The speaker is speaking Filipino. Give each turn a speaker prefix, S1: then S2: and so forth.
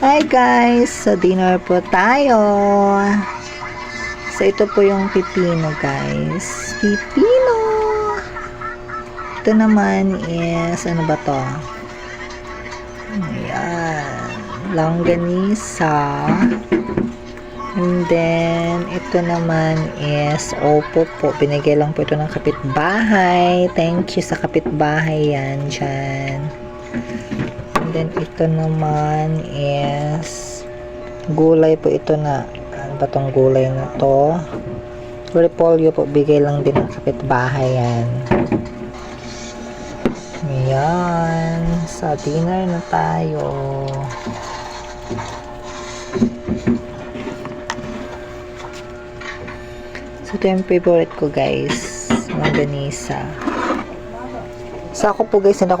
S1: Hi guys! So dinner po tayo. So ito po yung pipino guys. Pipino! Ito naman is, ano ba to? Ayan. Longganisa. And then, ito naman is opo po. Binigay lang po ito ng kapitbahay. Thank you sa kapitbahay yan dyan. And then, ito naman is gulay po ito na, ano ba tong gulay na to? Repolyo po, bigay lang din ng kapitbahay yan. Ayan. Sa dinner na tayo. So, ito yung favorite ko guys. Longganisa. So, ako po guys, hindi ako